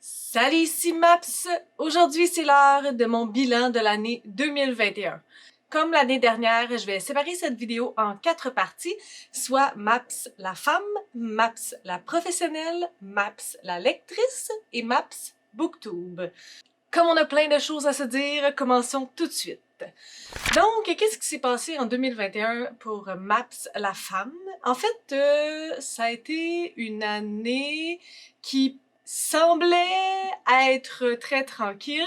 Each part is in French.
Salut, ici Maps! Aujourd'hui, c'est l'heure de mon bilan de l'année 2021. Comme l'année dernière, je vais séparer cette vidéo en 4 parties, soit Maps la femme, Maps la professionnelle, Maps la lectrice et Maps Booktube. Comme on a plein de choses à se dire, commençons tout de suite. Donc, qu'est-ce qui s'est passé en 2021 pour Maps la femme? En fait, ça a été une année qui semblait être très tranquille.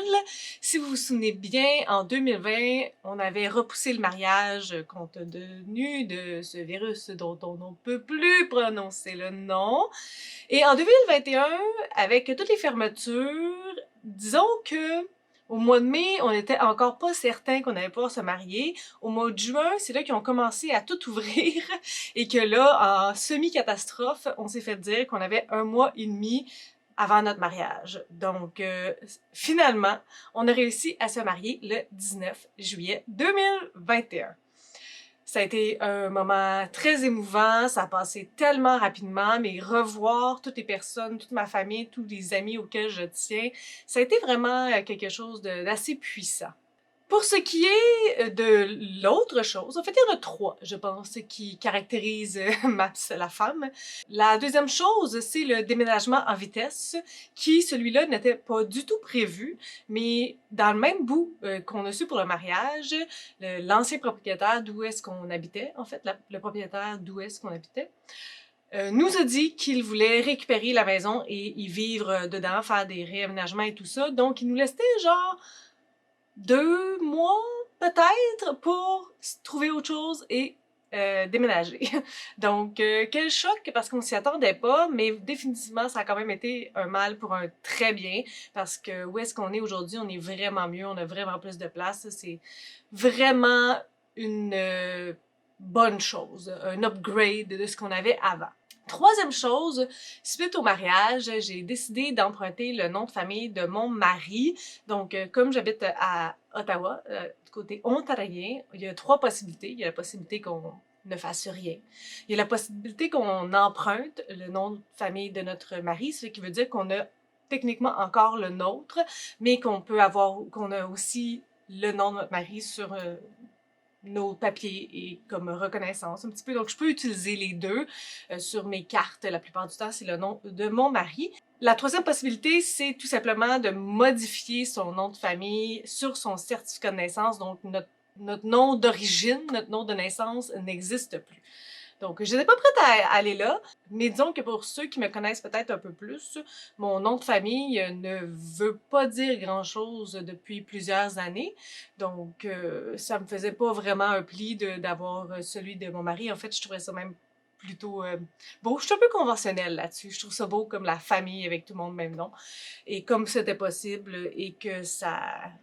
Si vous vous souvenez bien, en 2020, on avait repoussé le mariage compte tenu de ce virus dont on ne peut plus prononcer le nom. Et en 2021, avec toutes les fermetures, disons que au mois de mai, on n'était encore pas certain qu'on allait pouvoir se marier. Au mois de juin, c'est là qu'ils ont commencé à tout ouvrir et que là, en semi-catastrophe, on s'est fait dire qu'on avait 1 mois et demi avant notre mariage. Donc, finalement, on a réussi à se marier le 19 juillet 2021. Ça a été un moment très émouvant, ça a passé tellement rapidement, mais revoir toutes les personnes, toute ma famille, tous les amis auxquels je tiens, ça a été vraiment quelque chose d'assez puissant. Pour ce qui est de l'autre chose, en fait, il y en a 3, je pense, qui caractérisent Maps la femme. La deuxième chose, c'est le déménagement en vitesse, qui, celui-là, n'était pas du tout prévu, mais dans le même bout qu'on a su pour le mariage, l'ancien propriétaire d'où est-ce qu'on habitait, en fait, le propriétaire d'où est-ce qu'on habitait, nous a dit qu'il voulait récupérer la maison et y vivre dedans, faire des réaménagements et tout ça. Donc, il nous laissait genre 2 mois peut-être pour trouver autre chose et déménager. Donc, quel choc parce qu'on s'y attendait pas, mais définitivement, ça a quand même été un mal pour un très bien parce que où est-ce qu'on est aujourd'hui, on est vraiment mieux, on a vraiment plus de place. C'est vraiment une bonne chose, un upgrade de ce qu'on avait avant. Troisième chose, suite au mariage, j'ai décidé d'emprunter le nom de famille de mon mari. Donc, comme j'habite à Ottawa, du côté ontarien, il y a 3 possibilités. Il y a la possibilité qu'on ne fasse rien. Il y a la possibilité qu'on emprunte le nom de famille de notre mari, ce qui veut dire qu'on a techniquement encore le nôtre, mais qu'on a aussi le nom de notre mari sur nos papiers et comme reconnaissance un petit peu. Donc, je peux utiliser les deux sur mes cartes. La plupart du temps, c'est le nom de mon mari. La troisième possibilité, c'est tout simplement de modifier son nom de famille sur son certificat de naissance. Donc, notre nom d'origine, notre nom de naissance n'existe plus. Donc, je n'étais pas prête à aller là, mais disons que pour ceux qui me connaissent peut-être un peu plus, mon nom de famille ne veut pas dire grand-chose depuis plusieurs années. Donc, ça me faisait pas vraiment un pli d'avoir celui de mon mari. En fait, je trouvais ça même plutôt beau. Je suis un peu conventionnelle là-dessus. Je trouve ça beau comme la famille avec tout le monde même nom. Et comme c'était possible et que ça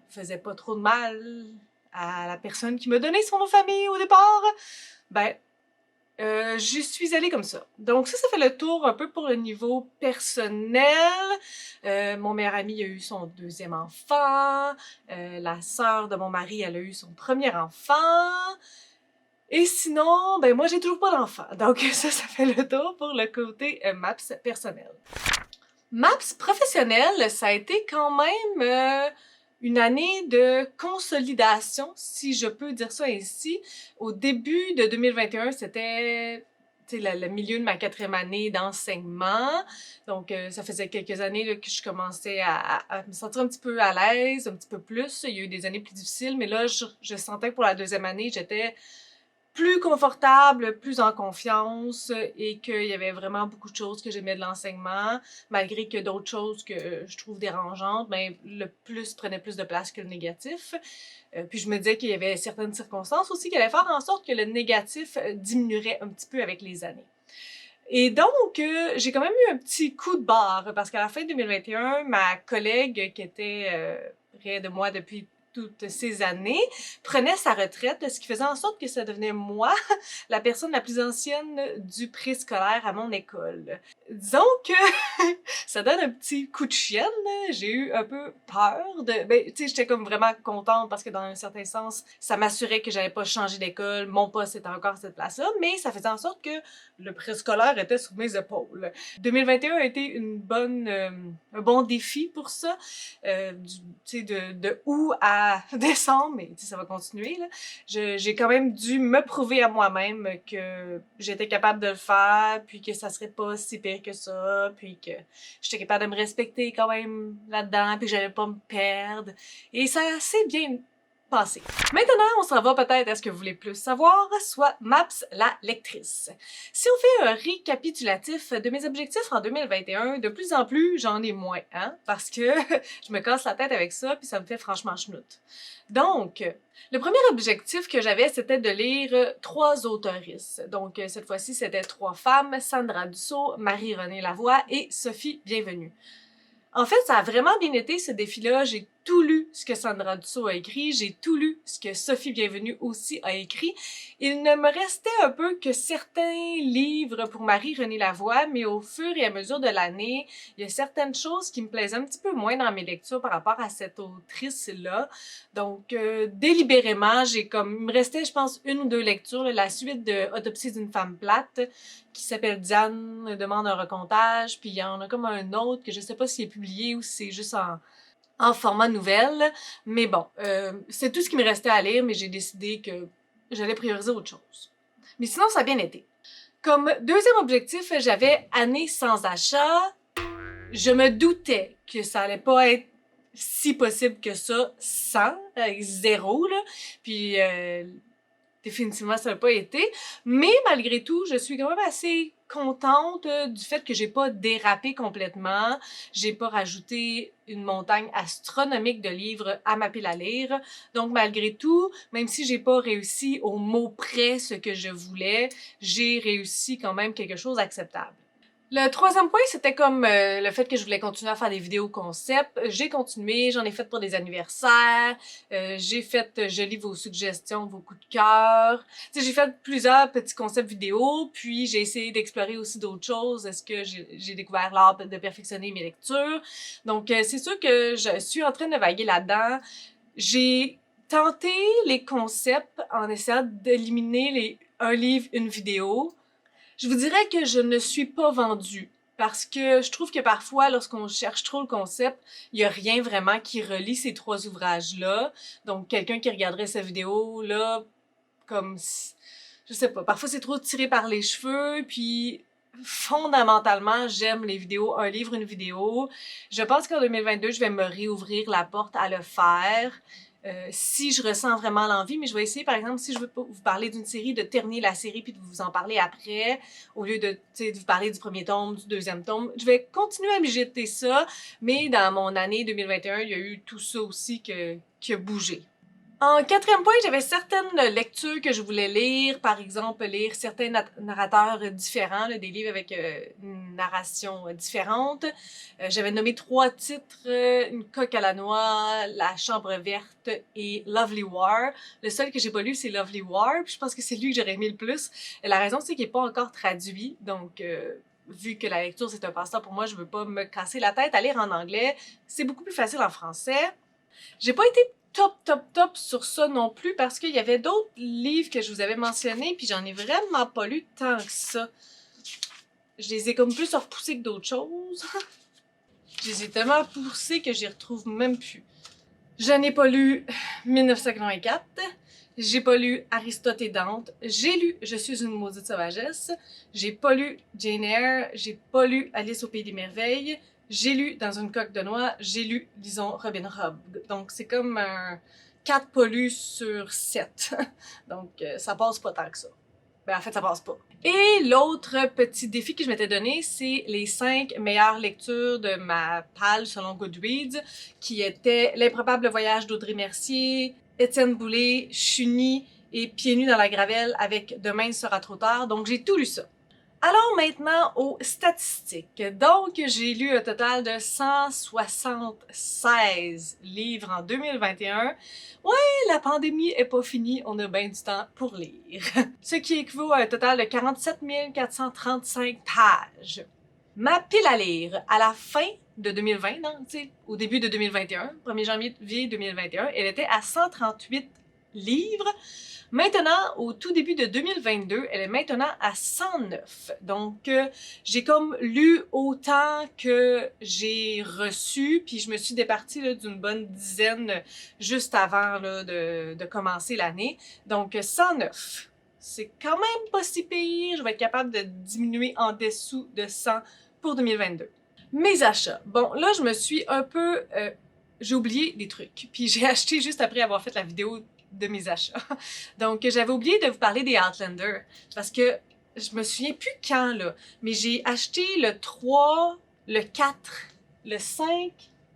faisait pas trop de mal à la personne qui m'a donné son nom de famille au départ, ben, j'y suis allée comme ça. Donc ça fait le tour un peu pour le niveau personnel. Mon meilleur ami a eu son 2e enfant. La sœur de mon mari, elle a eu son premier enfant. Et sinon, ben moi, j'ai toujours pas d'enfant. Donc ça fait le tour pour le côté Maps personnel. Maps professionnel, ça a été quand même une année de consolidation, si je peux dire ça ainsi. Au début de 2021, c'était le milieu de ma 4e année d'enseignement. Donc, ça faisait quelques années là, que je commençais à me sentir un petit peu à l'aise, un petit peu plus. Il y a eu des années plus difficiles, mais là, je sentais que pour la 2e année, j'étais plus confortable, plus en confiance et qu'il y avait vraiment beaucoup de choses que j'aimais de l'enseignement, malgré que d'autres choses que je trouve dérangeantes, ben, le plus prenait plus de place que le négatif. Puis je me disais qu'il y avait certaines circonstances aussi qui allaient faire en sorte que le négatif diminuerait un petit peu avec les années. Et donc, j'ai quand même eu un petit coup de barre parce qu'à la fin 2021, ma collègue qui était près de moi depuis toutes ces années, prenait sa retraite, ce qui faisait en sorte que ça devenait moi, la personne la plus ancienne du préscolaire à mon école. Disons que ça donne un petit coup de chienne, j'ai eu un peu peur de... Ben, tu sais, j'étais comme vraiment contente parce que dans un certain sens, ça m'assurait que j'allais pas changer d'école, mon poste était encore à cette place-là, mais ça faisait en sorte que le préscolaire était sur mes épaules. 2021 a été un bon défi pour ça, de août à décembre, mais ça va continuer, là. J'ai quand même dû me prouver à moi-même que j'étais capable de le faire, puis que ça serait pas si pire que ça, puis que j'étais capable de me respecter quand même là-dedans, puis que j'allais pas me perdre. Et ça a assez bien passé. Maintenant, on s'en va peut-être à ce que vous voulez plus savoir, soit Maps, la lectrice. Si on fait un récapitulatif de mes objectifs en 2021, de plus en plus, j'en ai moins, hein, parce que je me casse la tête avec ça, puis ça me fait franchement chenoute. Donc, le premier objectif que j'avais, c'était de lire 3 autoristes. Donc, cette fois-ci, c'était 3 femmes, Sandra Dussault, Marie-Renée Lavoie et Sophie Bienvenue. En fait, ça a vraiment bien été ce défi-là. J'ai tout lu ce que Sandra Dussault a écrit, j'ai tout lu ce que Sophie Bienvenue aussi a écrit. Il ne me restait un peu que certains livres pour Marie-Renée Lavoie, mais au fur et à mesure de l'année, il y a certaines choses qui me plaisaient un petit peu moins dans mes lectures par rapport à cette autrice-là. Donc, délibérément, il me restait, je pense, 1 ou 2 lectures, la suite de Autopsie d'une femme plate, qui s'appelle Diane demande un recomptage, puis il y en a comme un autre que je sais pas s'il est publié ou si c'est juste en format nouvelle, mais bon, c'est tout ce qui me restait à lire, mais j'ai décidé que j'allais prioriser autre chose. Mais sinon, ça a bien été. Comme deuxième objectif, j'avais année sans achat. Je me doutais que ça allait pas être si possible que ça, sans, avec 0, là, puis définitivement, ça n'a pas été. Mais malgré tout, je suis quand même assez contente du fait que j'ai pas dérapé complètement. J'ai pas rajouté une montagne astronomique de livres à ma pile à lire. Donc, malgré tout, même si j'ai pas réussi au mot près ce que je voulais, j'ai réussi quand même quelque chose d'acceptable. Le troisième point, c'était comme le fait que je voulais continuer à faire des vidéos concept. J'ai continué, j'en ai fait pour des anniversaires, j'ai fait je lis vos suggestions, vos coups de cœur. Tu sais, j'ai fait plusieurs petits concepts vidéo, puis j'ai essayé d'explorer aussi d'autres choses. Est-ce que j'ai découvert l'art de perfectionner mes lectures? Donc, c'est sûr que je suis en train de vaguer là-dedans. J'ai tenté les concepts en essayant d'éliminer un livre, une vidéo. Je vous dirais que je ne suis pas vendue parce que je trouve que parfois, lorsqu'on cherche trop le concept, il n'y a rien vraiment qui relie ces 3 ouvrages-là. Donc, quelqu'un qui regarderait cette vidéo-là, comme, je sais pas, parfois c'est trop tiré par les cheveux, puis fondamentalement, j'aime les vidéos, un livre, une vidéo. Je pense qu'en 2022, je vais me réouvrir la porte à le faire. Si je ressens vraiment l'envie, mais je vais essayer, par exemple, si je veux vous parler d'une série, de terminer la série puis de vous en parler après, au lieu de vous parler du premier tome, du deuxième tome. Je vais continuer à mijoter ça, mais dans mon année 2021, il y a eu tout ça aussi qui a bougé. En 4e point, j'avais certaines lectures que je voulais lire, par exemple lire certains narrateurs différents, là, des livres avec une narration différente. J'avais nommé 3 titres, Une coque à la noix, La chambre verte et Lovely War. Le seul que j'ai pas lu, c'est Lovely War, puis je pense que c'est lui que j'aurais aimé le plus. Et la raison, c'est qu'il est pas encore traduit, donc vu que la lecture c'est un passe-temps pour moi, je veux pas me casser la tête à lire en anglais. C'est beaucoup plus facile en français. J'ai pas été top sur ça non plus parce qu'il y avait d'autres livres que je vous avais mentionnés puis j'en ai vraiment pas lu tant que ça. Je les ai comme plus repoussés que d'autres choses. Je les ai tellement repoussés que j'y retrouve même plus. Je n'ai pas lu 1984. J'ai pas lu Aristote et Dante. J'ai lu Je suis une maudite sauvagesse. J'ai pas lu Jane Eyre. J'ai pas lu Alice au pays des merveilles. J'ai lu Dans une coque de noix, j'ai lu, disons, Robin Hood. Donc, c'est comme un 4 pas lus sur 7. Donc, ça passe pas tant que ça. Ben, en fait, ça passe pas. Et l'autre petit défi que je m'étais donné, c'est les 5 meilleures lectures de ma palle selon Goodreads, qui étaient L'improbable voyage d'Audrey Mercier, Étienne Boulay, Chugny et Pieds nus dans la gravelle avec Demain sera trop tard. Donc, j'ai tout lu ça. Allons maintenant aux statistiques. Donc, j'ai lu un total de 176 livres en 2021. Ouais, la pandémie est pas finie, on a bien du temps pour lire. Ce qui équivaut à un total de 47 435 pages. Ma pile à lire, à la fin de 2020, non, tu sais, au début de 2021, 1er janvier 2021, elle était à 138 livres. Maintenant, au tout début de 2022, elle est maintenant à 109. Donc, j'ai comme lu autant que j'ai reçu, puis je me suis départie d'une bonne dizaine juste avant là, de commencer l'année. Donc, 109. C'est quand même pas si pire. Je vais être capable de diminuer en dessous de 100 pour 2022. Mes achats. Bon, là, je me suis un peu... j'ai oublié des trucs. Puis j'ai acheté juste après avoir fait la vidéo de mes achats. Donc, j'avais oublié de vous parler des Outlander. Parce que je me souviens plus quand, là. Mais j'ai acheté le 3, le 4, le 5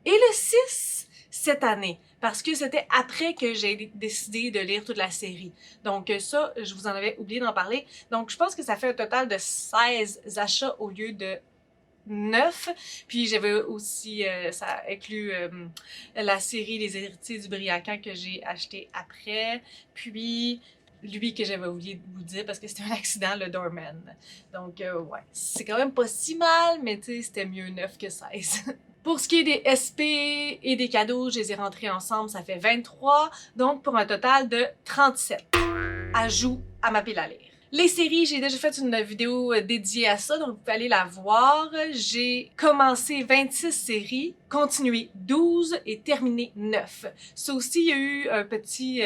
et le 6 cette année. Parce que c'était après que j'ai décidé de lire toute la série. Donc ça, je vous en avais oublié d'en parler. Donc je pense que ça fait un total de 16 achats au lieu de 9. Puis j'avais aussi, ça inclut la série Les Héritiers du Briacan que j'ai acheté après. Puis lui que j'avais oublié de vous dire parce que c'était un accident, le Doorman. Donc ouais, c'est quand même pas si mal, mais tu sais, c'était mieux 9 que 16. Pour ce qui est des SP et des cadeaux, je les ai rentrés ensemble, ça fait 23, donc pour un total de 37 ajouts à ma pile à lire. Les séries, j'ai déjà fait une vidéo dédiée à ça, donc vous pouvez aller la voir. J'ai commencé 26 séries, continué 12 et terminé 9. Ça aussi, il y a eu un petit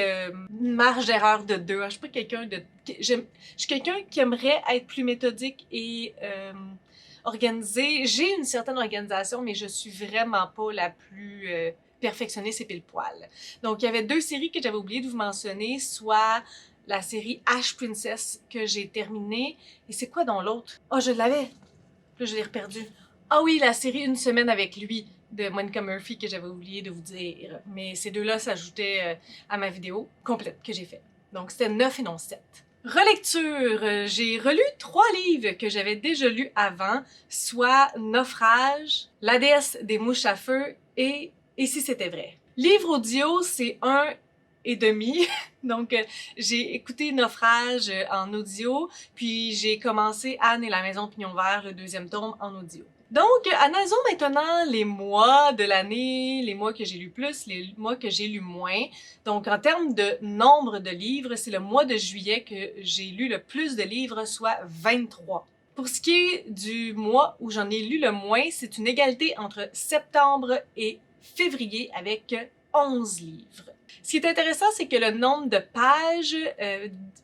marge d'erreur de 2. Je suis pas quelqu'un de... Je suis quelqu'un qui aimerait être plus méthodique et organisée. J'ai une certaine organisation, mais je suis vraiment pas la plus perfectionniste et pile poil. Donc, il y avait 2 séries que j'avais oublié de vous mentionner, soit la série Ash Princess que j'ai terminée. Et c'est quoi dans l'autre? Oh, je l'avais! Là, je l'ai reperdu. Ah oui, la série Une semaine avec lui de Monica Murphy que j'avais oublié de vous dire. Mais ces deux-là s'ajoutaient à ma vidéo complète que j'ai faite. Donc, c'était 9 et non 7. Relecture, j'ai relu 3 livres que j'avais déjà lus avant, soit Naufrage, La déesse des mouches à feu et si c'était vrai. Livre audio, c'est 1,5. Donc, j'ai écouté Naufrage en audio, puis j'ai commencé Anne et la maison Pignon Vert, le 2e tome, en audio. Donc, analysons maintenant les mois de l'année, les mois que j'ai lu plus, les mois que j'ai lu moins. Donc, en termes de nombre de livres, c'est le mois de juillet que j'ai lu le plus de livres, soit 23. Pour ce qui est du mois où j'en ai lu le moins, c'est une égalité entre septembre et février avec 11 livres. Ce qui est intéressant, c'est que le nombre de pages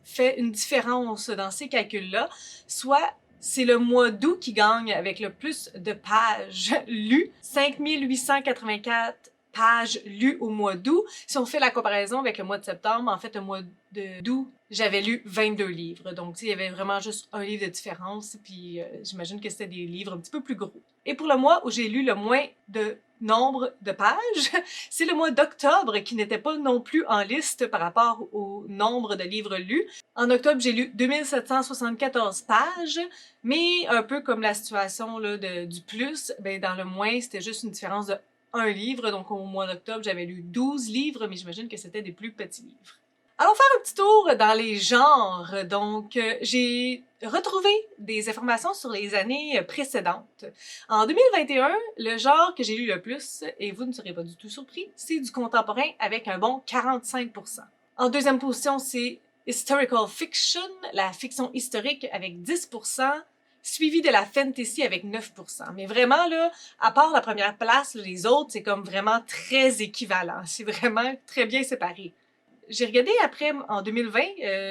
fait une différence dans ces calculs-là, soit c'est le mois d'août qui gagne avec le plus de pages lues, 5884 pages lues au mois d'août. Si on fait la comparaison avec le mois de septembre, en fait, le mois d'août, j'avais lu 22 livres. Donc, il y avait vraiment juste un livre de différence, puis j'imagine que c'était des livres un petit peu plus gros. Et pour le mois où j'ai lu le moins de nombre de pages, c'est le mois d'octobre qui n'était pas non plus en liste par rapport au nombre de livres lus. En octobre, j'ai lu 2774 pages, mais un peu comme la situation là, du plus, ben, dans le moins, c'était juste une différence de un livre. Donc au mois d'octobre, j'avais lu 12 livres, mais j'imagine que c'était des plus petits livres. Allons faire un petit tour dans les genres. Donc, j'ai retrouvé des informations sur les années précédentes. En 2021, le genre que j'ai lu le plus, et vous ne serez pas du tout surpris, c'est du contemporain avec un bon 45%. En deuxième position, c'est historical fiction, la fiction historique avec 10%, suivi de la fantasy avec 9%. Mais vraiment, là, à part la première place, les autres, c'est comme vraiment très équivalent. C'est vraiment très bien séparé. J'ai regardé après, en 2020,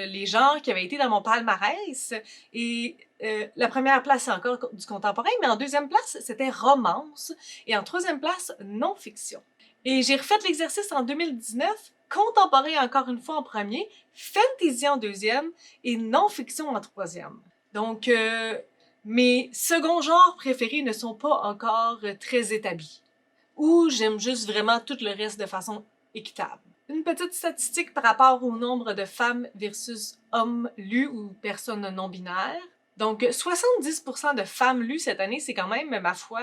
les genres qui avaient été dans mon palmarès et la première place, c'est encore du contemporain, mais en deuxième place, c'était romance et en troisième place, non-fiction. Et j'ai refait l'exercice en 2019, contemporain encore une fois en premier, fantasy en deuxième et non-fiction en troisième. Donc, mes seconds genres préférés ne sont pas encore très établis. Ou j'aime juste vraiment tout le reste de façon équitable. Une petite statistique par rapport au nombre de femmes versus hommes lus ou personnes non binaires. Donc 70% de femmes lues cette année, c'est quand même, ma foi,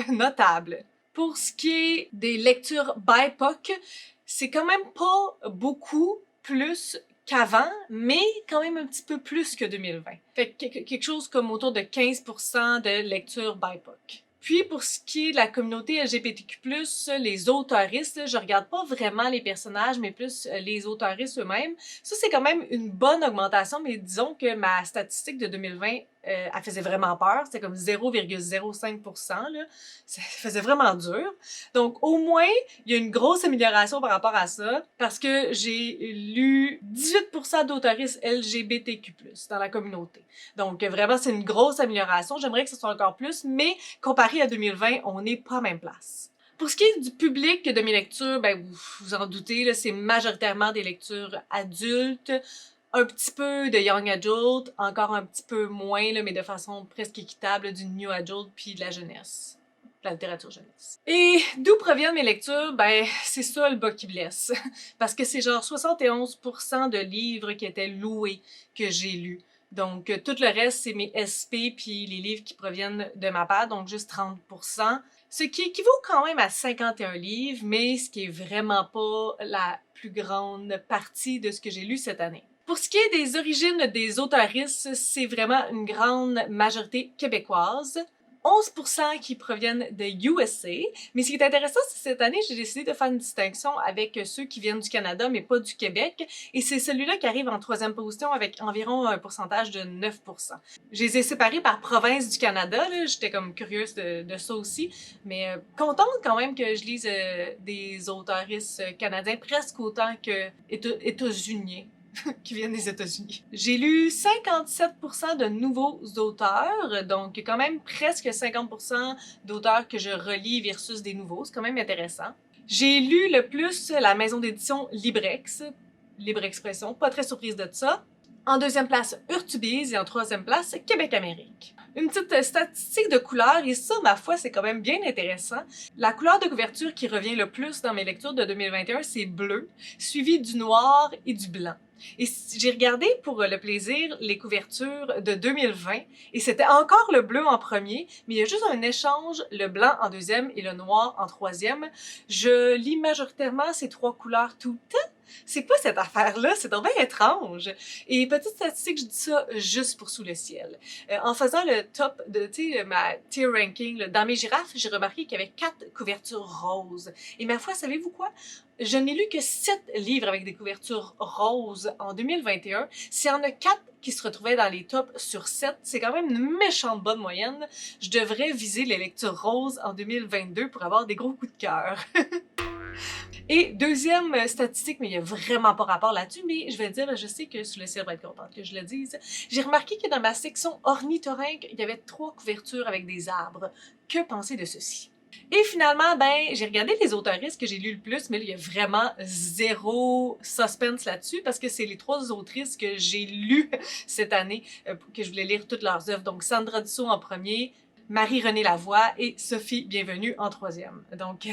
notable. Pour ce qui est des lectures BIPOC, c'est quand même pas beaucoup plus qu'avant, mais quand même un petit peu plus que 2020. Fait que quelque chose comme autour de 15% de lectures BIPOC. Puis pour ce qui est de la communauté LGBTQ+, les auteuristes, je regarde pas vraiment les personnages, mais plus les auteuristes eux-mêmes. Ça, c'est quand même une bonne augmentation, mais disons que ma statistique de 2020, elle faisait vraiment peur. C'était comme 0,05%, là. Ça faisait vraiment dur. Donc, au moins, il y a une grosse amélioration par rapport à ça, parce que j'ai lu 18% d'auteuristes LGBTQ+, dans la communauté. Donc, vraiment, c'est une grosse amélioration. J'aimerais que ce soit encore plus, mais comparé à 2020, on n'est pas à même place. Pour ce qui est du public de mes lectures, ben vous vous en doutez, là, c'est majoritairement des lectures adultes, un petit peu de young adult, encore un petit peu moins, là, mais de façon presque équitable, du new adult puis de la jeunesse. De la littérature jeunesse. Et d'où proviennent mes lectures? Ben, c'est ça le bas qui blesse. Parce que c'est genre 71% de livres qui étaient loués que j'ai lus. Donc, tout le reste, c'est mes SP puis les livres qui proviennent de ma part, donc juste 30%. Ce qui équivaut quand même à 51 livres, mais ce qui est vraiment pas la plus grande partie de ce que j'ai lu cette année. Pour ce qui est des origines des auteuristes, c'est vraiment une grande majorité québécoise. 11% qui proviennent de USA. Mais ce qui est intéressant, c'est que cette année, j'ai décidé de faire une distinction avec ceux qui viennent du Canada, mais pas du Québec. Et c'est celui-là qui arrive en troisième position avec environ un pourcentage de 9%. Je les ai séparés par province du Canada, là. J'étais comme curieuse de ça aussi. Mais contente quand même que je lise des auteuristes canadiens presque autant que états-uniens. qui viennent des États-Unis. J'ai lu 57% de nouveaux auteurs, donc quand même presque 50% d'auteurs que je relis versus des nouveaux, c'est quand même intéressant. J'ai lu le plus la maison d'édition Librex, Libre Expression, pas très surprise de ça. En deuxième place, Urtubise et en troisième place, Québec-Amérique. Une petite statistique de couleur, et ça, ma foi, c'est quand même bien intéressant. La couleur de couverture qui revient le plus dans mes lectures de 2021, c'est bleu, suivi du noir et du blanc. Et j'ai regardé pour le plaisir les couvertures de 2020 et c'était encore le bleu en premier, mais il y a juste un échange, le blanc en deuxième et le noir en troisième. Je lis majoritairement ces trois couleurs tout le temps. C'est quoi cette affaire-là? C'est donc bien étrange. Et petite statistique, je dis ça juste pour Sous le ciel. En faisant le top de, tu sais, ma tier ranking, là, dans mes girafes, j'ai remarqué qu'il y avait 4 couvertures roses. Et ma foi, savez-vous quoi? Je n'ai lu que 7 livres avec des couvertures roses en 2021. S'il y en a 4 qui se retrouvaient dans les tops sur 7, c'est quand même une méchante bonne moyenne. Je devrais viser les lectures roses en 2022 pour avoir des gros coups de cœur. Et deuxième statistique, mais il n'y a vraiment pas rapport là-dessus, mais je vais dire, je sais que Sous le ciel va être contente que je le dise. J'ai remarqué que dans ma section ornithorynque, il y avait 3 couvertures avec des arbres. Que penser de ceci? Et finalement, ben, j'ai regardé les auteuristes que j'ai lus le plus, mais là, il y a vraiment zéro suspense là-dessus parce que c'est les 3 autrices que j'ai lues cette année, que je voulais lire toutes leurs œuvres. Donc, Sandra Dussault en premier, Marie-Renée Lavoie et Sophie Bienvenue en troisième. Donc,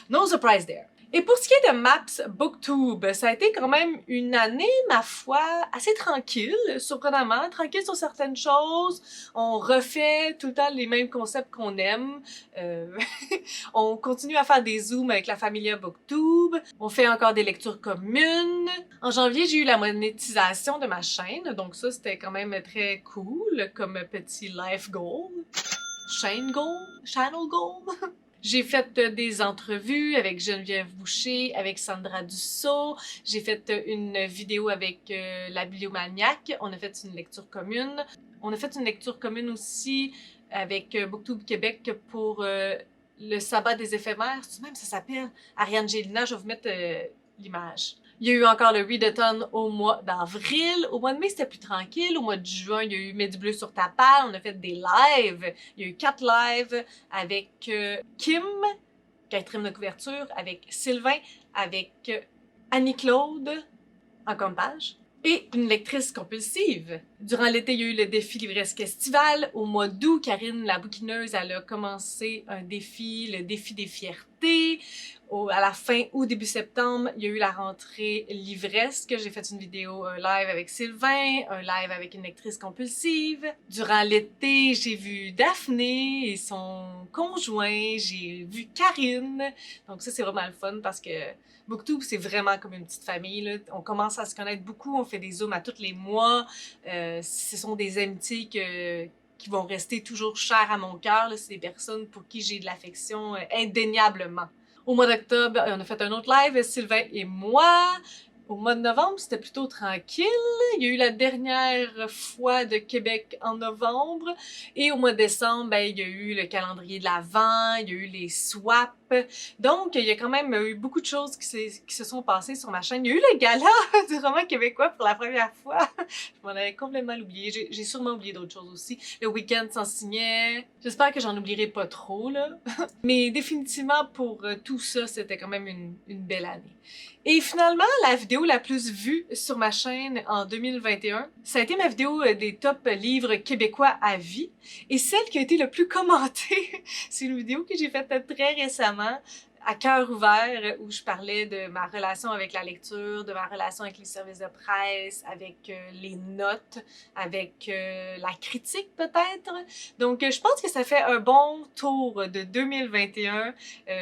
no surprise there. Et pour ce qui est de Maps Booktube, ça a été quand même une année, ma foi, assez tranquille, surprenamment, tranquille sur certaines choses. On refait tout le temps les mêmes concepts qu'on aime. On continue à faire des zooms avec la Familia Booktube. On fait encore des lectures communes. En janvier, j'ai eu la monétisation de ma chaîne, donc ça, c'était quand même très cool comme petit life goal. Chain goal? Channel goal? J'ai fait des entrevues avec Geneviève Boucher, avec Sandra Dussault. J'ai fait une vidéo avec la Bibliomaniaque. On a fait une lecture commune. On a fait une lecture commune aussi avec Booktube Québec pour le sabbat des éphémères. C'est même ça s'appelle. Ariane Gélina, je vais vous mettre l'image. Il y a eu encore le readathon au mois d'avril. Au mois de mai, c'était plus tranquille. Au mois de juin, il y a eu Mets du bleu sur ta palle. On a fait des lives. Il y a eu 4 lives avec Kim, quatrième de couverture, avec Sylvain, avec Annie-Claude, en compage, et une lectrice compulsive. Durant l'été, il y a eu le défi livresque estival. Au mois d'août, Karine, la bouquineuse, elle a commencé un défi, le défi des fiertés. janvier. À la fin août, début septembre, il y a eu la rentrée livresque. J'ai fait une vidéo live avec Sylvain, un live avec une lectrice compulsive. Durant l'été, j'ai vu Daphné et son conjoint. J'ai vu Karine. Donc ça, c'est vraiment le fun parce que Booktube, c'est vraiment comme une petite famille, là. On commence à se connaître beaucoup, on fait des zooms à tous les mois. Ce sont des amitiés qui vont rester toujours chères à mon cœur. C'est des personnes pour qui j'ai de l'affection indéniablement. Au mois d'octobre, on a fait un autre live, Sylvain et moi. Au mois de novembre, c'était plutôt tranquille. Il y a eu la dernière fois de Québec en novembre. Et au mois de décembre, ben, il y a eu le calendrier de l'Avent, il y a eu les swaps. Donc, il y a quand même eu beaucoup de choses qui se sont passées sur ma chaîne. Il y a eu le gala du roman québécois pour la première fois. Je m'en avais complètement oublié. J'ai sûrement oublié d'autres choses aussi. Le week-end s'en signait. J'espère que j'en oublierai pas trop, là. Mais définitivement, pour tout ça, c'était quand même une belle année. Et finalement, la vidéo la plus vue sur ma chaîne en 2021, ça a été ma vidéo des top livres québécois à vie. Et celle qui a été le plus commentée, c'est une vidéo que j'ai faite très récemment, à cœur ouvert, où je parlais de ma relation avec la lecture, de ma relation avec les services de presse, avec les notes, avec la critique peut-être. Donc je pense que ça fait un bon tour de 2021.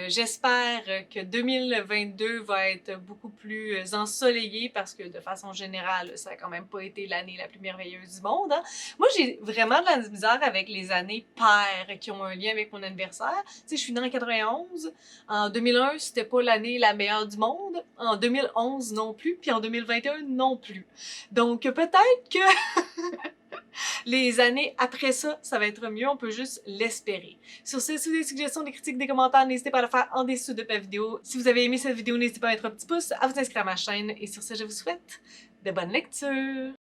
J'espère que 2022 va être beaucoup plus ensoleillé parce que de façon générale, ça a quand même pas été l'année la plus merveilleuse du monde, hein? Moi, j'ai vraiment de la misère avec les années paires qui ont un lien avec mon anniversaire. Tu sais, je suis née en 91. En 2001, c'était pas l'année la meilleure du monde. En 2011 non plus. Puis en 2021 non plus. Donc peut-être que les années après ça, ça va être mieux. On peut juste l'espérer. Sur ce, si vous avez des suggestions, des critiques, des commentaires, n'hésitez pas à le faire en dessous de ma vidéo. Si vous avez aimé cette vidéo, n'hésitez pas à mettre un petit pouce, à vous inscrire à ma chaîne. Et sur ce, je vous souhaite de bonnes lectures!